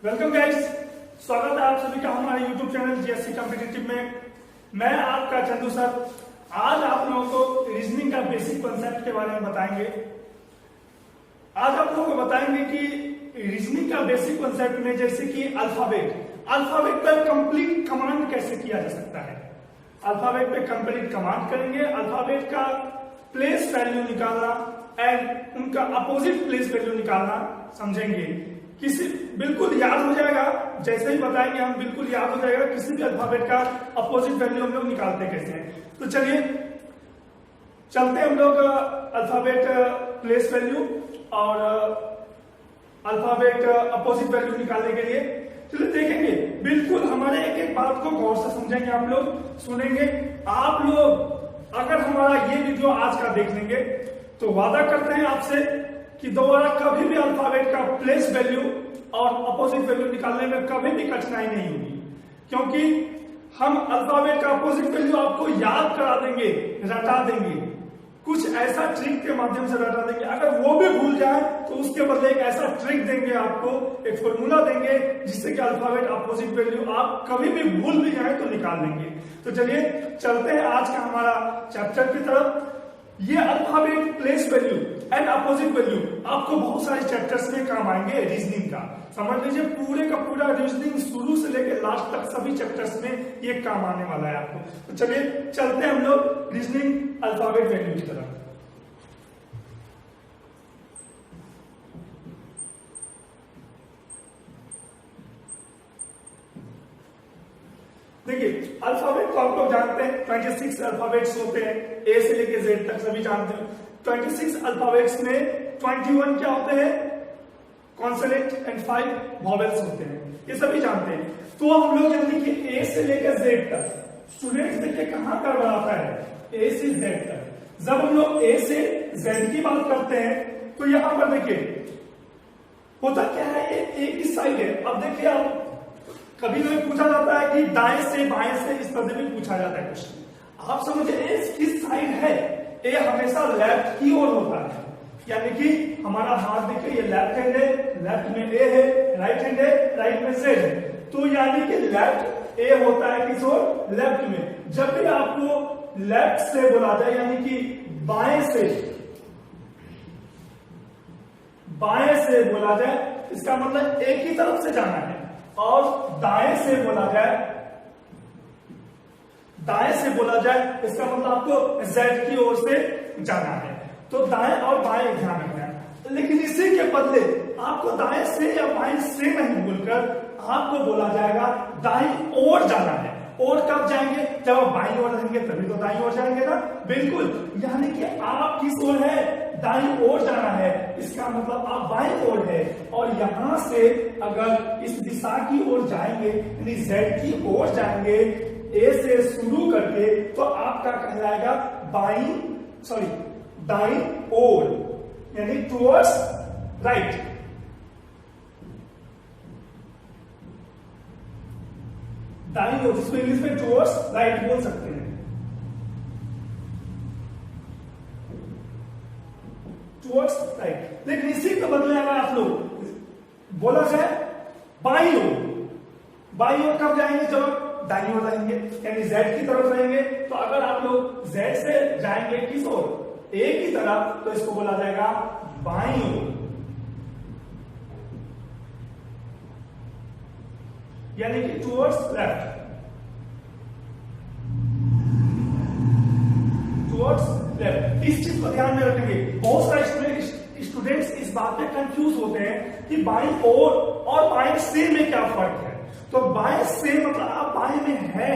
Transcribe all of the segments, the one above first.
Welcome guys, स्वागत है आप सभी का हमारे YouTube चैनल जीएससी कॉम्पिटिटिव में। मैं आपका चंदू सर आज आप लोगों को रीजनिंग का बेसिक कॉन्सेप्ट के बारे में बताएंगे। आज आप लोगों को बताएंगे कि रीजनिंग का बेसिक कॉन्सेप्ट में जैसे कि अल्फाबेट पर कंप्लीट कमांड कैसे किया जा सकता है। अल्फाबेट पे कंप्लीट कमांड करेंगे, अल्फाबेट का प्लेस वैल्यू निकालना एंड उनका अपोजिट प्लेस वैल्यू निकालना समझेंगे। किसी बिल्कुल याद हो जाएगा, जैसे ही बताएंगे हम बिल्कुल याद हो जाएगा किसी भी अल्फाबेट का अपोजिट वैल्यू हम लोग निकालते कैसे हैं। तो चलिए चलते हैं हम लोग अल्फाबेट प्लेस वैल्यू और अल्फाबेट अपोजिट वैल्यू निकालने के लिए। चलिए देखेंगे, बिल्कुल हमारे एक एक बात को गौर से समझेंगे, आप लोग सुनेंगे। आप लोग अगर हमारा ये वीडियो आज का देख लेंगे तो वादा करते हैं आपसे कि दोबारा कभी भी अल्फाबेट का प्लेस वैल्यू और अपोजिट वैल्यू निकालने में कभी भी कठिनाई नहीं होगी, क्योंकि हम अल्फाबेट का अपोजिट वैल्यू आपको याद करा देंगे, रटा देंगे, कुछ ऐसा ट्रिक के माध्यम से रटा देंगे। अगर वो भी भूल जाए तो उसके बदले एक ऐसा ट्रिक देंगे, आपको एक फॉर्मूला देंगे जिससे कि अल्फाबेट अपोजिट वैल्यू आप कभी भी भूल भी जाए तो निकाल लेंगे। तो चलिए चलते हैं आज का हमारा चैप्टर की तरफ। ये alphabet place value and opposite value आपको बहुत सारे चैप्टर्स में काम आएंगे रीजनिंग का। समझ लीजिए पूरे का पूरा रीजनिंग शुरू से लेकर लास्ट तक सभी चैप्टर्स में ये काम आने वाला है आपको। तो चलिए चलते हैं हम लोग रीजनिंग अल्फाबेट वैल्यू की तरफ। देखिए अल्फाबेट तो आप लोग जानते हैं 26 अल्फाबेट्स होते हैं, ए से लेके जेड तक सभी जानते हैं। 26 अल्फाबेट्स में 21 क्या होते हैं, कॉन्सोनेंट एंड 5 वॉवेल्स होते हैं, ये सभी जानते हैं। तो हम लोग यानी कि ए से लेकर जेड तक स्टूडेंट्स देखिए कहां कर बनाता है, ए से जेड तक। जब हम लोग ए से जेड की बात करते हैं तो यहां पर देखिए होता क्या है, ये एक ही साइड है। अब देखिए आप कभी कभी पूछा जाता है कि दाएं से बाएं से, इस तरह से भी पूछा जाता है क्वेश्चन। आप समझिए ए किस साइड है, ए हमेशा लेफ्ट की ओर होता है, यानी कि हमारा हाथ देखिए ये लेफ्ट हैंड है, लेफ्ट में ए है, राइट हैंड है, राइट में जेड है। तो यानी कि लेफ्ट ए होता है किस ओर, लेफ्ट में। जब भी आपको लेफ्ट से बोला जाए यानी कि बाएं से बोला जाए, इसका मतलब एक ही तरफ से जाना है। और दाएं से बोला जाए इसका मतलब आपको जेड की ओर से जाना है। तो दाएं और बाएं ध्यान रखना है। लेकिन इसी के बदले आपको दाएं से या बाएं से नहीं बोलकर आपको बोला जाएगा दाईं ओर जाना है। और कब जाएंगे, जब आप बाईं ओर रहेंगे तभी तो दाईं ओर जाएंगे ना, बिल्कुल। यानी कि आप किस ओर है, दाईं ओर जाना है, इसका मतलब आप बाईं ओर है। और यहां से अगर इस दिशा की ओर जाएंगे यानी जेड की ओर जाएंगे ए से शुरू करके, तो आपका कहलाएगा दाईं ओर, यानी टुवर्ड्स राइट। दाईं ओर, जिसको इंग्लिश में टुवर्ड्स राइट बोल सकते हैं, टुवर्ड्स राइट। लेकिन इसी के बदले अगर आप लोग बोला जाए बाईं ओर कब जाएंगे, जब दाईं ओर रहेंगे यानी जेड की तरफ रहेंगे। तो अगर आप लोग जेड से जाएंगे किस ओर, ए की तरफ, तो इसको बोला जाएगा बाईं ओर, यानी कि टुवर्ड्स लेफ्ट, इस चीज को ध्यान में रखेंगे। बहुत सारे स्टूडेंट्स इस बात पे कंफ्यूज होते हैं कि बाईं ओर और बाएं से में क्या फर्क है। तो बाएं से मतलब आप बाएं में है,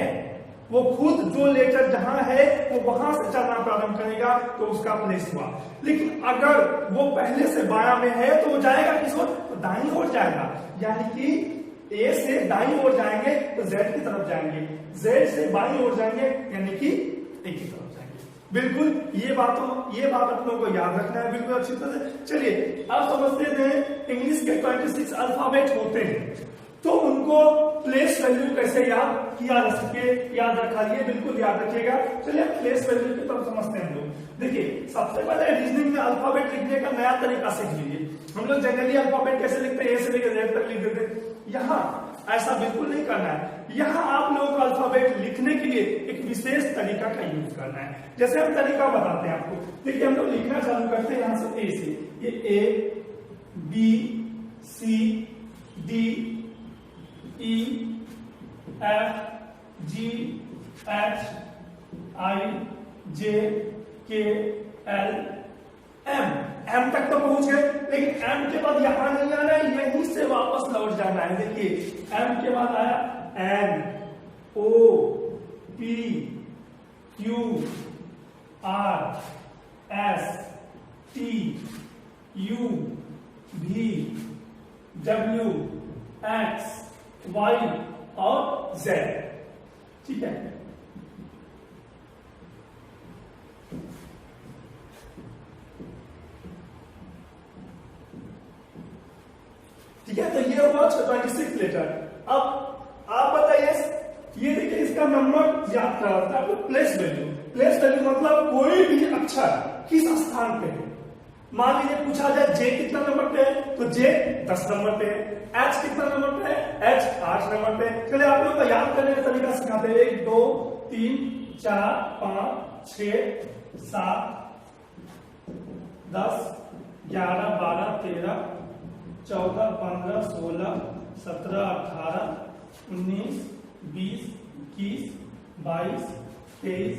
वो खुद जो लेटर जहां है वो वहां से चलना प्रारंभ करेगा तो उसका प्लेस हुआ। लेकिन अगर वो पहले से बायां में है तो वो जाएगा किस ओर, तो दाईं ओर जाएगा। यानी कि ए से दाईं ओर जाएंगे तो जेड की तरफ जाएंगे, जेड से बाईं ओर जाएंगे यानी कि ए की तरफ जाएंगे। बिल्कुल ये बात आप लोगों को याद रखना है बिल्कुल अच्छी तरह से। चलिए अब समझते हैं इंग्लिश के 26 अल्फाबेट होते हैं, तो उनको प्लेस वैल्यू कैसे याद किया जा सके, याद रखा लिए, बिल्कुल याद रखिएगा। चलिए प्लेस वैल्यू की तरफ समझते हैं हम लोग। देखिए सबसे पहले रीजनिंग में अल्फाबेट लिखने का नया तरीका सीख लीजिए। हम लोग जनरली अल्फाबेट कैसे लिखते हैं, ए से लेकर जेड तक लिख देते हैं। यहाँ ऐसा बिल्कुल नहीं करना है। यहाँ आप लोगों को अल्फाबेट लिखने के लिए एक विशेष तरीका का यूज करना है। जैसे हम तरीका बताते हैं आपको, देखिए हम लोग लिखना चालू करते हैं यहाँ से ए से, ये A B C D E F G H I J K L M तक तो पहुंच गए, लेकिन एम के बाद यहां नहीं आना है, यहीं से वापस लौट जाना है। देखिए एम के बाद आया N O P Q R S T U V W X Y और जेड। ठीक है, ठीक है, तो ये हुआ 26 लेटर। अब आप बताइए, ये देखिए इसका नंबर याद करा था आपको, प्लेस वैल्यू। प्लेस वैल्यू मतलब कोई भी अक्षर किस स्थान पे है। मान लीजिए पूछा जाए जे कितना नंबर पे है, तो जे 10 नंबर पे है। एच कितना नंबर पे है, एच 8 नंबर पे है। चलिए आप लोग को याद करने का तरीका सिखाते हैं। 1 2 3 4 5 6 7 10 11 12 13 14 15 16 17 18 19 20 21 22 23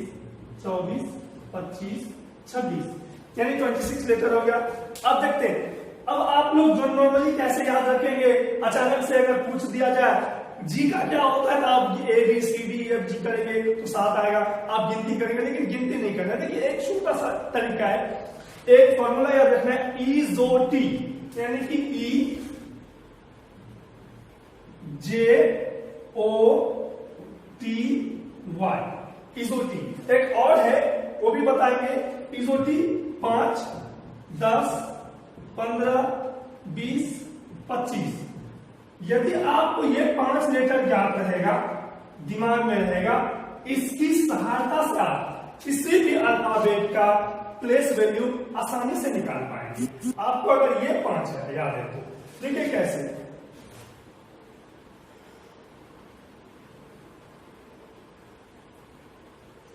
24 25 26 यानी 26 लेटर हो गया। अब देखते हैं, अब आप लोग जो नॉर्मली कैसे याद रखेंगे, अचानक से अगर पूछ दिया जाए जी का क्या होता है, आप A B C D F G करेंगे तो 7 आएगा, आप गिनती करेंगे, लेकिन गिनती नहीं करना। देखिए एक छोटा सा तरीका है, एक फॉर्मूला याद रखना है, ईजोटी, यानी कि ई जे ओ टी वाई, इजोटी। एक और है वो भी बताएंगे, इजोटी 5 10 15 20 25। यदि आपको ये 5 लेटर याद रहेगा, दिमाग में रहेगा, इसकी सहायता से आप किसी भी अल्फाबेट का प्लेस वैल्यू आसानी से निकाल पाएंगे। आपको अगर ये 5 है याद है तो देखिए कैसे।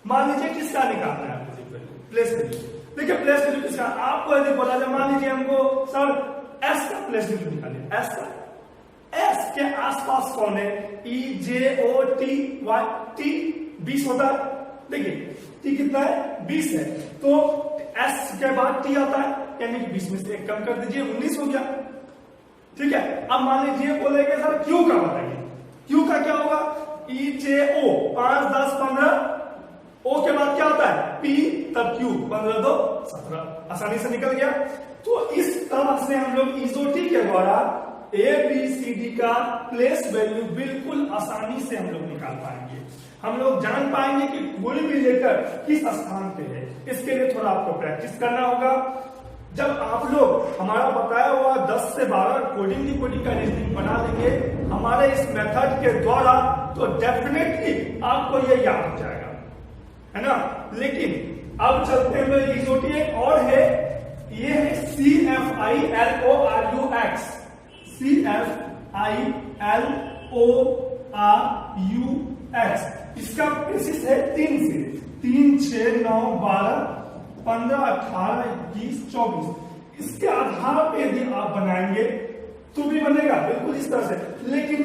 मान लीजिए किसका निकालना है आपको प्लेस वैल्यू। देखिए प्लेस वैल्यू किसका, आपको यदि बोला जाए, मान लीजिए हमको सर एस का प्लेस वैल्यू निकालिए, एस का, एस के आसपास कौन है, ई जे ओ टी वाई, टी 20 होता है। देखिए टी कितना है, 20 है, तो एस के बाद टी आता है, यानी कि 20 में से 1 कम कर दीजिए, 19 हो गया। ठीक है, अब मान लीजिए बोलेंगे सर क्यू का बताइए, क्यू का क्या होगा, ई जे ओ 5 10 15, ओ के बाद क्या होता है पी, तब क्यू, 15 2 17, आसानी से निकल गया। तो इस तरह से हम लोग इजोटी के द्वारा ए बी सी डी का प्लेस वैल्यू बिल्कुल आसानी से हम लोग निकाल पाएंगे। हम लोग जान पाएंगे कि कोई भी लेटर किस स्थान पे है। इसके लिए थोड़ा आपको प्रैक्टिस करना होगा। जब आप लोग हमारा बताया हुआ 10 से 12 कोडिंग का रीजनिंग बना लेंगे हमारे इस मेथड के द्वारा, तो डेफिनेटली आपको ये याद हो जाएगा, है ना। लेकिन अब चलते हुए इजोटी एक और है, ये है CFILORUX, CFILORUX। इसका बेसिस है 3 से 3 6 9 12 15 18 21 24। इसके आधार पे यदि आप बनाएंगे तो भी बनेगा बिल्कुल इस तरह से, लेकिन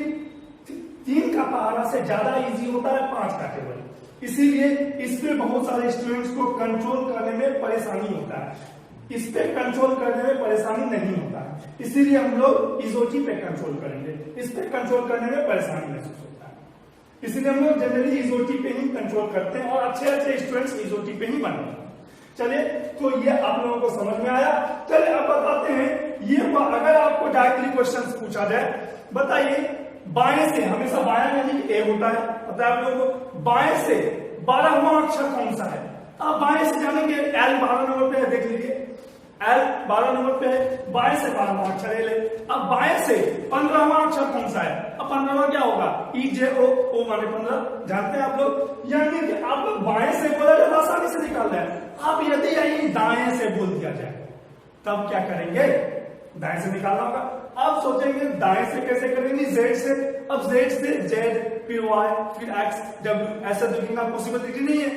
3 का पहाड़ा से ज्यादा इजी होता है 5 का टेबल, इसीलिए इस पे बहुत सारे स्टूडेंट्स को कंट्रोल करने में परेशानी होता है। इस पे कंट्रोल करने में परेशानी नहीं होता है, इसीलिए हम लोग इजोटी पे कंट्रोल करेंगे। इस पे कंट्रोल करने में परेशानी महसूस होता है, इसीलिए हम लोग जनरली इजोटी पे ही कंट्रोल करते हैं और अच्छे स्टूडेंट्स इजोटी पे ही बनते हैं। चलिए, तो ये आप लोगों को समझ में आया। चलिए अब बताते हैं, ये अगर आपको डायरेक्टली क्वेश्चन पूछा जाए, बताइए बाएं से, हमेशा बाएं यानी कि ए होता है, पता है आप लोगों को, बाएं से 12वां अक्षर कौन सा है। अब बाएं से जानेंगे, एल 12 नंबर पे है, देख लीजिए एल 12 नंबर पे है, बाएं से 12वां अक्षर एल है। अब बाएं से 15वां अक्षर कौन सा है, अब 15वां क्या होगा, ई जे ओ, ओ माने 15, जानते हैं आप लोग। यानी कि आप लोग बाएं से बोला जाए आसानी से निकाल रहे हैं। अब यदि यही दाएं से बोल दिया जाए तब क्या करेंगे, दाएं से निकालना होगा। अब सोचेंगे दाएं से कैसे करेंगे, जेड से। अब जेड से जेड फिर वाई फिर एक्स डब्ल्यू ऐसा लिखना पॉसिबिलिटी नहीं है।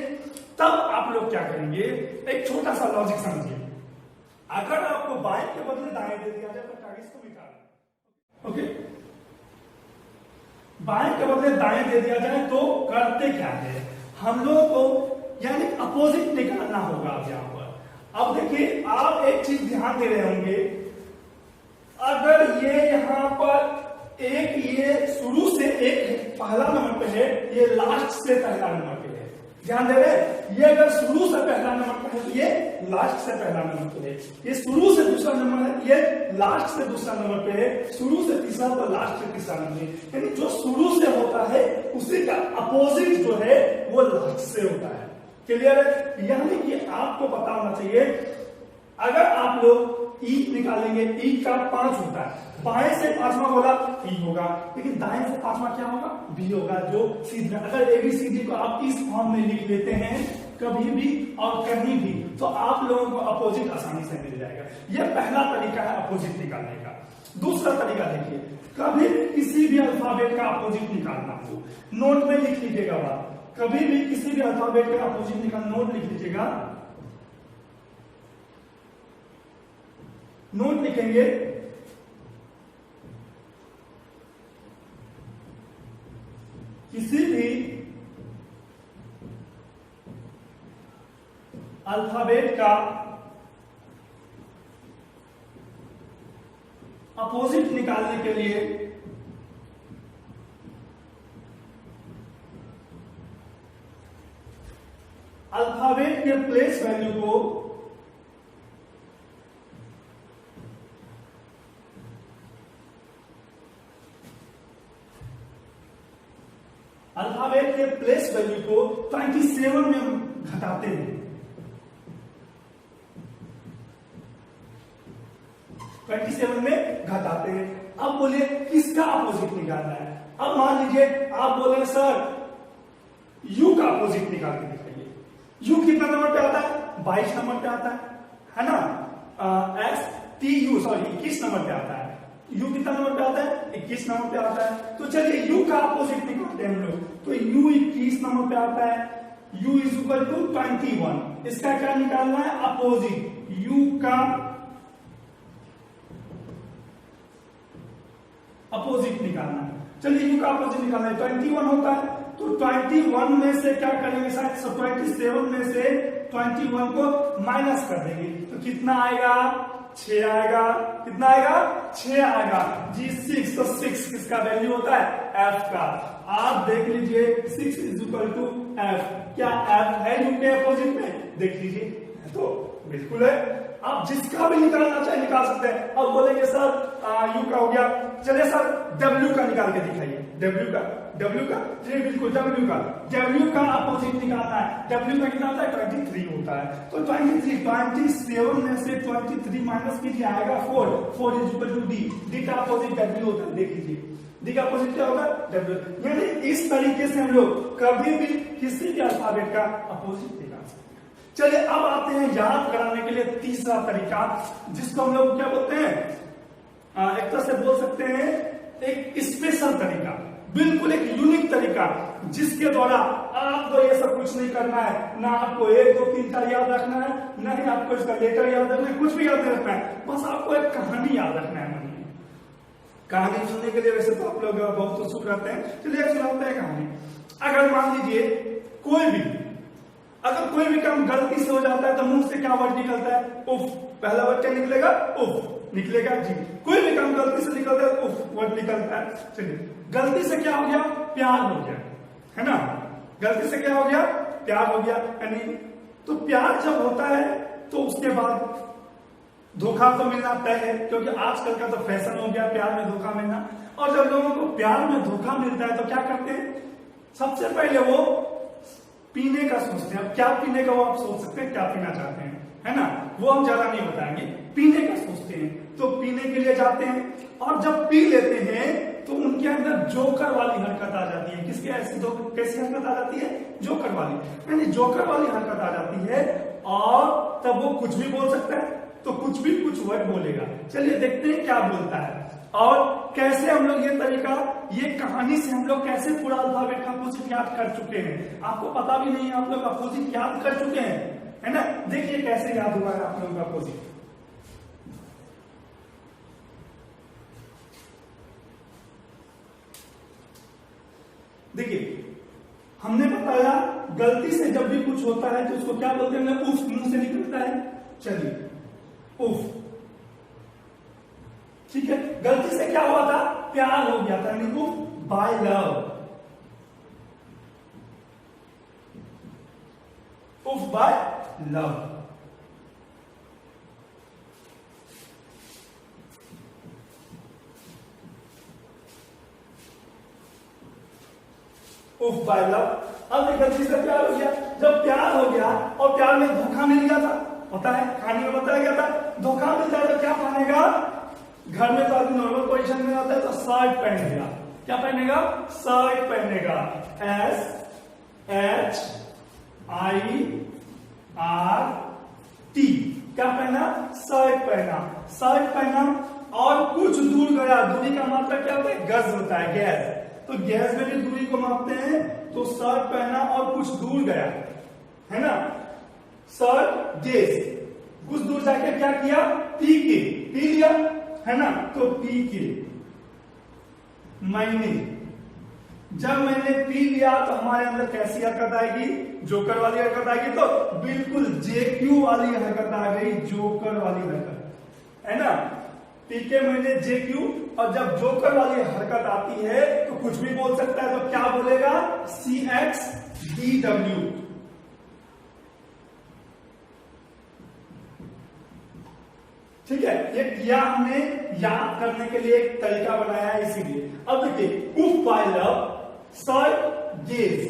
तब आप लोग क्या करेंगे, एक छोटा सा लॉजिक समझिए। अगर आपको बाएं के बदले दाएं दे दिया जाए तो क्या इसको निकालना, ओके। बाएं के बदले दाएं दे दिया जाए तो करते क्या है, हम लोगों को यानी अपोजिट निकालना होगा। अब यहां पर अब देखिए, आप एक चीज ध्यान दे रहे होंगे, अगर ये यहां पर एक ये शुरू से एक पहला नंबर पे है, ये लास्ट से पहला नंबर पे है, ध्यान दे रहे हैं। ये अगर शुरू से पहला नंबर पे है तो ये लास्ट से पहला नंबर पे है, ये शुरू से दूसरा नंबर है, ये लास्ट से दूसरा नंबर पे है, शुरू से तीसरा तो लास्ट से तीसरा नंबर है। यानी जो शुरू से होता है उसी का अपोजिट जो है वो लास्ट से होता है। क्लियर है? यानी कि आपको पता होना चाहिए, अगर आप लोग ई निकालेंगे, ई का 5 होता है, बाएं से 5वां बोला ई होगा, लेकिन दाएं से 5वां क्या होगा, बी होगा। जो सीधा अगर एबीसीडी को आप इस फॉर्म में लिख लेते हैं कभी भी और कहीं भी, तो आप लोगों को अपोजिट आसानी से मिल जाएगा। यह पहला तरीका है अपोजिट निकालने का। दूसरा तरीका देखिए, कभी भी किसी भी अल्फाबेट का अपोजिट निकालना हो, नोट में लिख लीजिएगा बात, कभी भी किसी भी अल्फाबेट का अपोजिट निकाल, नोट लिख लीजिएगा, नोट लिखेंगे किसी भी अल्फाबेट का अपोजिट निकालने के लिए अल्फाबेट के प्लेस वैल्यू को अल्फाबेट के प्लेस वैल्यू को 27 में घटाते हैं, 27 में घटाते हैं। अब बोलिए किसका अपोजिट निकालना है। अब मान लीजिए आप बोले सर यू का अपोजिट निकाल के दिखाइए। यू कितना नंबर पे आता है, 22 नंबर पे आता है ना। X T U sorry 21 number पे आता है। यू कितना नंबर पे आता है, 21 नंबर पे आता है। तो चलिए यू का अपोजिट निकालते हैं हम लोग। तो यू 21 नंबर पे आता है, u इज इक्वल टू 21। इसका क्या निकालना है, अपोजिट। u का अपोजिट निकालना है। चलिए u का अपोजिट निकालना है, 21 होता है, तो 21 में से क्या करेंगे सर, 27 में से 21 को माइनस कर देंगे तो कितना आएगा, 6 आएगा। कितना आएगा, 6 आएगा जी। 6 तो 6 किसका वैल्यू होता है, f का। आप देख लीजिए 6 इज इक्वल टू f। क्या f है यू के अपोजिट में, देख लीजिए तो बिल्कुल है। आप जिसका भी निकालना चाहे निकाल सकते हैं। अब बोलेंगे सर यू का हो गया, चलिए सर w का निकाल के दिखाइए। w का जी बिल्कुल w का अपोजिट निकालना है। w का कितना होता है, 23 होता है। तो 27 में से 23 माइनस कीजिए, आएगा 4 इज इक्वल टू d का अपोजिट w होता है। देख लीजिए डी का अपोजिट क्या होगा, w। यानी इस तरीके से हम लोग कभी भी किसी भी अल्फाबेट का अपोजिट निकाल सकते हैं। चलिए अब आते हैं याद कराने के लिए तीसरा तरीका, जिसको हम लोग क्या बोलते हैं, एक तरह से बोल सकते हैं एक स्पेशल तरीका, बिल्कुल एक यूनिक तरीका, जिसके द्वारा आपको ये सब कुछ नहीं करना है। ना आपको 1 2 3 4 याद रखना है, ना ही आपको इसका लेटर याद रखना है, कुछ भी याद नहीं रखना है। बस आपको एक कहानी याद रखना है। मन में कहानी सुनने के लिए वैसे तो आप लोग बहुत उत्सुक रहते हैं। चलिए सुनाते हैं कहानी। अगर मान लीजिए अगर कोई भी काम गलती से हो जाता है तो मुंह से क्या वर्ड निकलता है, उफ। पहला वर्ड क्या निकलेगा, उफ निकलेगा जी। कोई भी काम गलती से निकलता है उफ वर्ड निकलता है। चलिए गलती से क्या हो गया, प्यार हो गया, है ना। गलती से क्या हो गया, प्यार हो गया। यानी तो प्यार जब होता है तो उसके बाद धोखा तो मिलना तय है, क्योंकि आजकल का तो फैशन हो गया प्यार में धोखा मिलना। और जब लोगों को प्यार में धोखा मिलता है तो क्या करते हैं, सबसे पहले वो पीने का सोचते हैं। अब क्या पीने का वो आप सोच सकते हैं, क्या पीना चाहते हैं, है ना। वो हम ज्यादा नहीं बताएंगे, पीने का सोचते हैं तो पीने के लिए जाते हैं। और जब पी लेते हैं तो उनके अंदर जोकर वाली हरकत आ जाती है। किसके ऐसी कैसी हरकत आ जाती है, जोकर वाली। यानी जोकर वाली हरकत आ जाती है और तब वो कुछ भी बोल सकता है, तो कुछ भी कुछ वर्ड बोलेगा। चलिए देखते हैं क्या बोलता है और कैसे हम लोग ये तरीका, ये कहानी से हम लोग कैसे पूरा अल्फाबेट का अपोजिट याद कर चुके हैं। आपको पता भी नहीं है, आप लोग अपोजिट याद कर चुके हैं, है ना। देखिए कैसे याद हुआ है आप लोगों का अपोजिट। देखिए हमने बताया गलती से जब भी कुछ होता है तो उसको क्या बोलते हैं, उफ मुंह से निकलता है। चलिए उफ, ठीक है। गलती से क्या हुआ था, प्यार हो गया था, यानी उफ बाय लव, उफ बाय लव। उफ बाय लव। अब गलती से प्यार हो गया, जब प्यार हो गया और प्यार में धोखा मिल गया था, होता है कहानी में बताया गया था, धोखा मिल जाए तो क्या पहनेगा, घर में तो आदमी नॉर्मल पोजीशन में आता है तो शर्ट पहनेगा। क्या पहनेगा, शर्ट पहनेगा। SHIRT, क्या पहना, शर्ट पहना, शर्ट पहना और कुछ दूर गया। दूरी का मात्रा क्या होता है, गज होता है, गैस। तो गैस में भी दूरी को मापते हैं, तो शर्ट पहना और कुछ दूर गया, है ना। शर्ट गेस, कुछ दूर जाके क्या किया, पी के, पी लिया, है ना। तो पी के मैंने, जब मैंने पी लिया तो हमारे अंदर कैसी हरकत आएगी, जोकर वाली हरकत आएगी। तो बिल्कुल JQ वाली हरकत आ गई, जोकर वाली हरकत, है ना। पी के मैंने JQ, और जब जोकर वाली हरकत आती है तो कुछ भी बोल सकता है, तो क्या बोलेगा, CXDW। ठीक है, ये किया हमने याद करने के लिए एक तरीका बनाया है, इसीलिए। अब देखिए उफ बाय लव, शर्ट गेज,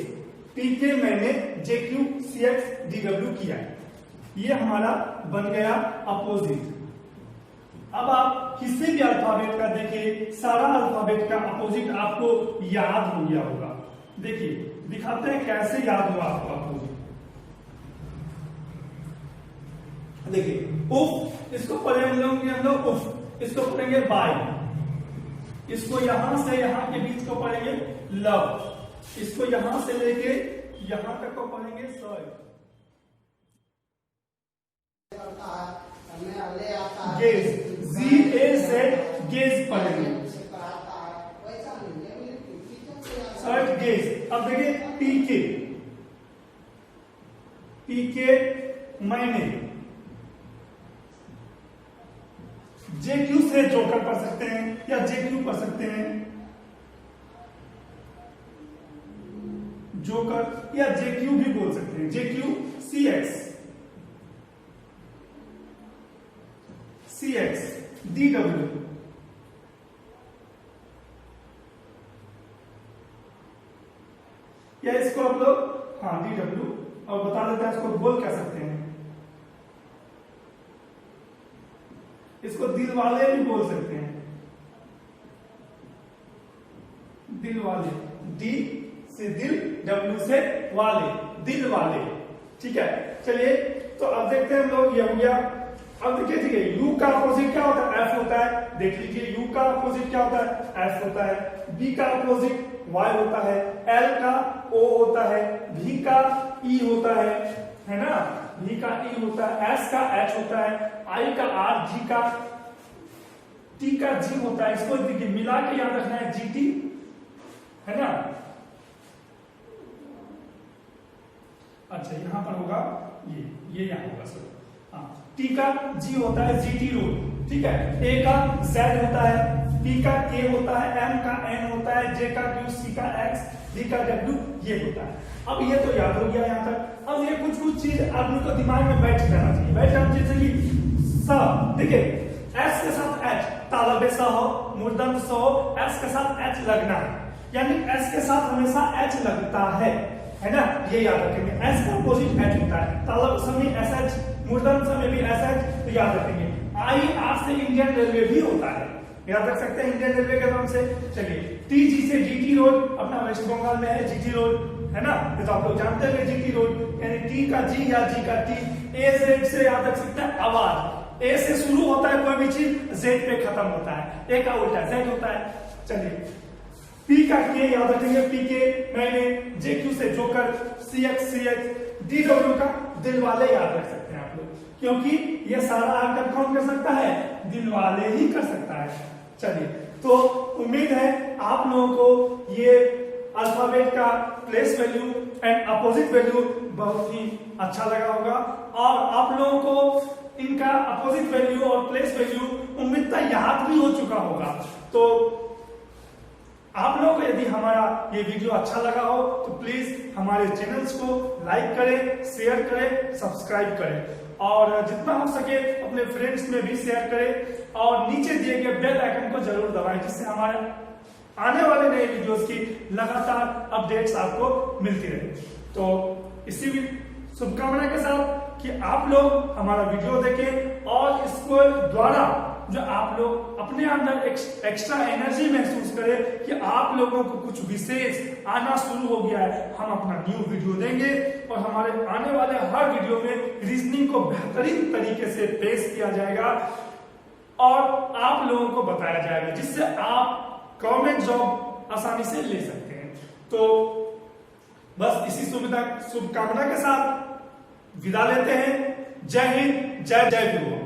पीके मैंने, JQ CXDW किया है, ये हमारा बन गया अपोजिट। अब आप किसी भी अल्फाबेट का देखिए, सारा अल्फाबेट का अपोजिट आपको याद हो गया होगा। देखिए दिखाते हैं कैसे याद हुआ आपको अपोजिट। देखिए उफ, इसको पढ़े हम लोग उफ, इसको पढ़ेंगे बाय, इसको यहां से यहां के बीच को पढ़ेंगे लव, इसको यहां से लेके यहां तक को पढ़ेंगे सॉरी। गेज, GAZ, गेज पढ़ेंगे, शर्ट गेज। अब देखिए पीके, पीके मैंने, JQ से जोकर पढ़ सकते हैं या JQ पढ़ सकते हैं, जोकर या JQ भी बोल सकते हैं, JQ CXDW। या इसको आप लोग, हाँ DW, और बता देते हैं इसको बोल क्या सकते हैं, इसको दिल वाले भी बोल सकते हैं, दिल वाले, D से दिल, W से वाले, दिल वाले। ठीक है, चलिए तो अब देखते हैं हम लोग, ये हो गया। अब देखिए ठीक है, U का अपोजिट क्या होता है, F होता है। देख लीजिए U का अपोजिट क्या होता है, F होता है। B का अपोजिट Y होता है, L का O होता है, V का E होता है ना, V का E होता है, S का H होता है, I का R, G का T का G होता है। इसको देखिए मिला के याद रखना है, GT, है ना। अच्छा यहां पर होगा ये यहां होगा सर, हाँ। T का G होता है, GT रूल, ठीक है। A का Z होता है, P का K होता है, M का N होता है, J का Q, C का X, D का W, ये होता है। अब ये तो याद हो गया यहां तक। अब ये कुछ चीज आदमी को दिमाग में बैठ जाना चाहिए, बैठ जाना चाहिए। जैसे स, देखिए S के साथ H, तालबे स हो, मूर्धन्य स हो, S के साथ H लगना है, यानी S के साथ हमेशा H लगता है ना, ये याद रखेंगे। S का अपोजिट H होता है, तालब समय SH, मूर्धन्य समय भी SH, तो याद रखेंगे। IR से इंडियन रेलवे भी होता है, याद रख सकते हैं इंडियन रेलवे के नाम से। चलिए TG से GT रोड, अपना वेस्ट बंगाल में है GT रोड, है ना, तो आप लोग जानते हैं GT रोड, यानी T का G या G का T। AZ से याद रख सकते हैं आवाज, ए से शुरू होता है कोई भी चीज, जेड पे खत्म होता है, ए का उल्टा जेड होता है। चलिए पी का के याद रखेंगे, पी के मैंने, जे क्यू से जोकर, सी एक्स डी डब्ल्यू का दिल वाले याद रख सकते हैं आप लोग, क्योंकि ये सारा हरकत कौन कर सकता है, दिल वाले ही कर सकता है। चलिए तो उम्मीद है आप लोगों को ये अल्फाबेट का place value and opposite value बहुत ही अच्छा लगा होगा, और आप लोगों को इनका अपोजिट वैल्यू और प्लेस वैल्यू उम्मीद याद भी हो चुका होगा। तो आप लोगों को यदि हमारा ये वीडियो अच्छा लगा हो तो प्लीज हमारे चैनल्स को लाइक करें, शेयर करें, सब्सक्राइब करें, और जितना हो सके अपने फ्रेंड्स में भी शेयर करें, और नीचे दिए गए बेल आइकन को जरूर दबाएं, जिससे हमारे आने वाले नए वीडियोस की लगातार अपडेट्स आपको मिलती रहे। तो इसी भी शुभकामना के साथ कि आप लोग हमारा वीडियो देखें और इसको द्वारा जो आप लोग अपने अंदर एक्स्ट्रा एनर्जी महसूस करें कि आप लोगों को कुछ विशेष आना शुरू हो गया है, हम अपना न्यू वीडियो देंगे और हमारे आने वाले हर वीडियो में रीजनिंग को बेहतरीन तरीके से पेश किया जाएगा और आप लोगों को बताया जाएगा, जिससे आप गवर्नमेंट जॉब आसानी से ले सकते हैं। तो बस इसी शुभकामना के साथ विदा लेते हैं। जय हिंद, जय जय गुरु।